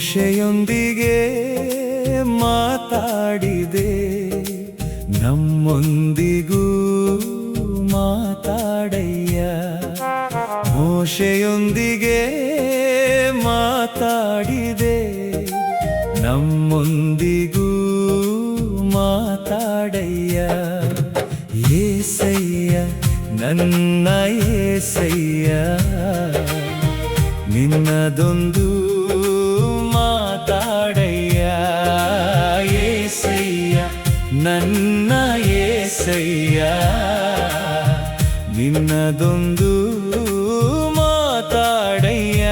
ಮೋಶೆಯೊಂದಿಗೆ ಮಾತಾಡಿದೆ, ನಮ್ಮೊಂದಿಗೂ ಮಾತಾಡಯ್ಯ. ಮೋಶೆಯೊಂದಿಗೆ ಮಾತಾಡಿದೆ, ನಮ್ಮೊಂದಿಗೂ ಮಾತಾಡಯ್ಯ. ಏಸಯ್ಯ ನನ್ನ ಏಸಯ್ಯ, ನಿನ್ನದೊಂದು ಮಾತಾಡಯ್ಯ. ಏಸಯ್ಯ ನನ್ನ ಏಸಯ್ಯ, ನಿನ್ನದೊಂದು ಮಾತಾಡಯ್ಯ.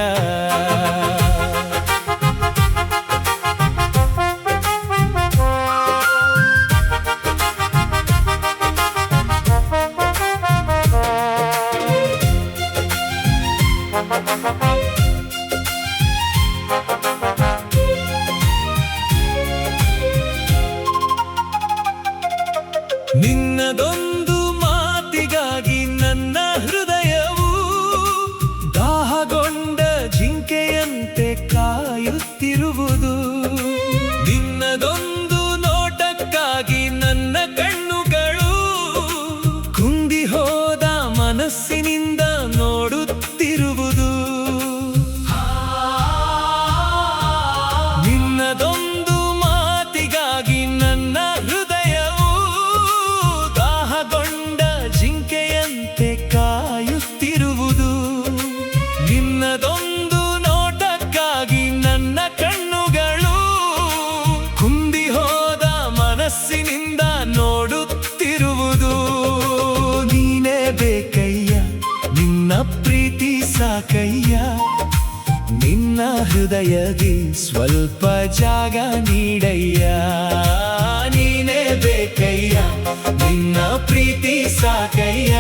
ನಿನ್ನದೊಂದು ಮಾತಿಗಾಗಿ ನನ್ನ ಹೃದಯವು ದಾಹಗೊಂಡ ಜಿಂಕೆಯಂತೆ ಕಾಯುತ್ತಿರುವುದು. ನಿನ್ನದೊಂದು ನೋಟಕ್ಕಾಗಿ ನನ್ನ ಕಣ್ಣುಗಳು ಕುಂದಿ ಹೋದ ಮನಸ್ಸಿನಿಂದ ನೋಡುತ್ತಿರುವುದು. ನಿನ್ನದೊಂದು ಮಾತಿಗಾಗಿ ನನ್ನ ಹೃದಯವು ದಾಹಗೊಂಡ ಜಿಂಕೆಯಂತೆ ಕಾಯುತ್ತಿರುವುದು. ನಿನ್ನದೊಂದು ನೋಟಕ್ಕಾಗಿ ನನ್ನ ಕಣ್ಣುಗಳು ಕುಂದಿ ಹೋದ ಮನಸ್ಸಿನಿಂದ ನೋಡುತ್ತಿರುವುದು. ನೀನೇ ಬೇಕಯ್ಯ, ನಿನ್ನ ಪ್ರೀತಿ ಸಾಕಯ್ಯ, ನಿನ್ನ ಹೃದಯದಿ ಸ್ವಲ್ಪ ಜಾಗ ನೀಡಯ್ಯ. ನೀನೇ ಬೇಕಯ್ಯ, ನಿನ್ನ ಪ್ರೀತಿ ಸಾಕಯ್ಯ,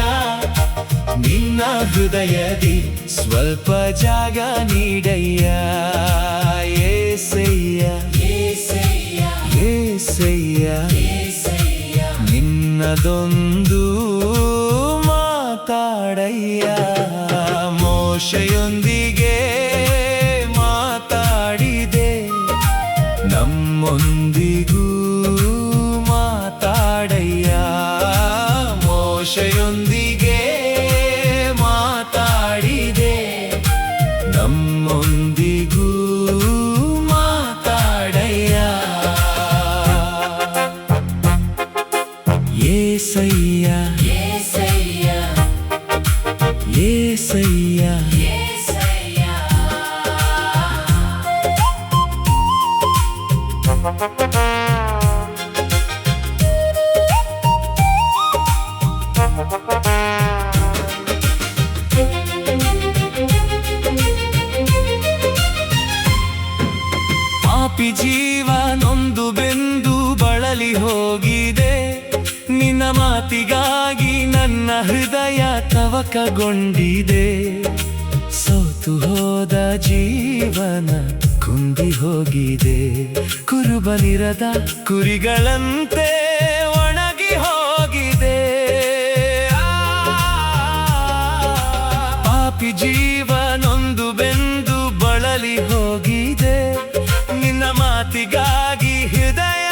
ನಿನ್ನ ಹೃದಯದಿ ಸ್ವಲ್ಪ ಜಾಗ ನೀಡಯ್ಯ. ಏಸಯ್ಯ ಏಸಯ್ಯ ಏಸಯ್ಯ, ನಿನ್ನದೊಂದು ಮಾತಾಡಯ್ಯ. ಮೋಶೆಯೊಂದಿಗೆ ಮಾತಾಡಿದೆ, ನಮ್ಮೊಂದಿಗೂ ಮಾತಾಡಯ್ಯ. ಮೋಶೆಯೊಂದಿಗೆ ಮಾತಾಡಿದೆ, ನಮ್ಮೊಂದಿಗೂ ಮಾತಾಡಯ್ಯ. ಏಸಯ್ಯ ಏಸಯ್ಯ ಏಸಯ್ಯ, ಪಾಪಿ ಜೀವ ನೊಂದು ಬೆಂದು ಬಳಲಿ ಹೋಗಿದೆ. ನಿನ್ನ ಮಾತಿಗಾಗಿ ನನ್ನ ಹೃದಯ ತವಕಗೊಂಡಿದೆ. ಸೋತು ಹೋದ ಜೀವನ ಕುಂದಿ ಹೋಗಿದೆ. ಕುರುಬನಿರದ ಕುರಿಗಳಂತೆ ಒಣಗಿ ಹೋಗಿದೆ. ಪಾಪಿ ಜೀವ ನೊಂದು ಬೆಂದು ಬಳಲಿ ಹೋಗಿದೆ. ನಿನ್ನ ಮಾತಿಗಾಗಿ ಹೃದಯ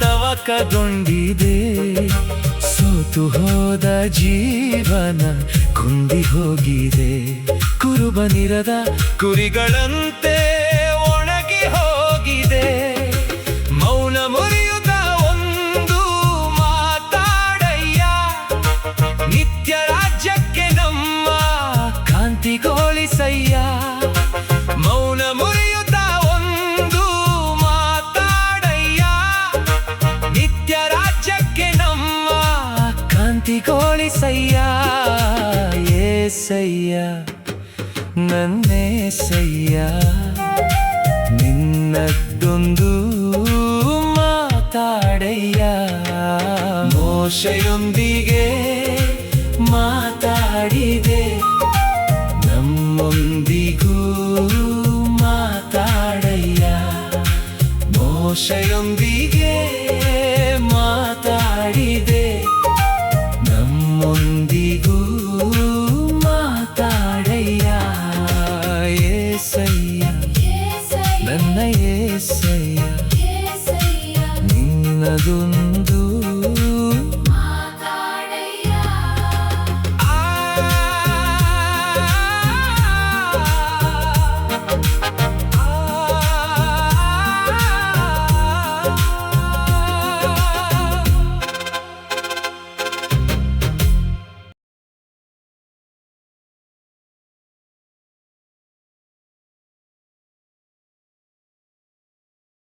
ತವಕಗೊಂಡಿದೆ. ಸೋತು ಹೋದ ಜೀವನ ಕುಂದಿ ಹೋಗಿದೆ. ಕುರುಬನಿರದ ಕುರಿಗಳಂತೆ ಒಣಗಿ ಹೋಗಿದೆ. ಮೌನ ಮುರಿಯುತ್ತ ಒಂದು ಮಾತಾಡಯ್ಯ, ನಿತ್ಯ ರಾಜ್ಯಕ್ಕೆ ನಮ್ಮ ಕಾಂತಿಗೊಳಿಸಯ್ಯ. ಮೌನ ಮುರಿಯುತ್ತ ಒಂದು ಮಾತಾಡಯ್ಯ, ನಿತ್ಯ ರಾಜ್ಯಕ್ಕೆ ನಮ್ಮ ಕಾಂತಿಗೊಳಿಸಯ್ಯ. ಏಸಯ್ಯ ನನ್ನೇಸಯ್ಯ, ನಿನ್ನದೊಂದು ಮಾತಾಡಯ್ಯ. ಮೋಶೆಯೊಂದಿಗೆ ಮಾತಾಡಿದೆ, ನಮ್ಮೊಂದಿಗೂ ಮಾತಾಡಯ್ಯ. ಮೋಶೆಯೊಂದಿಗೆ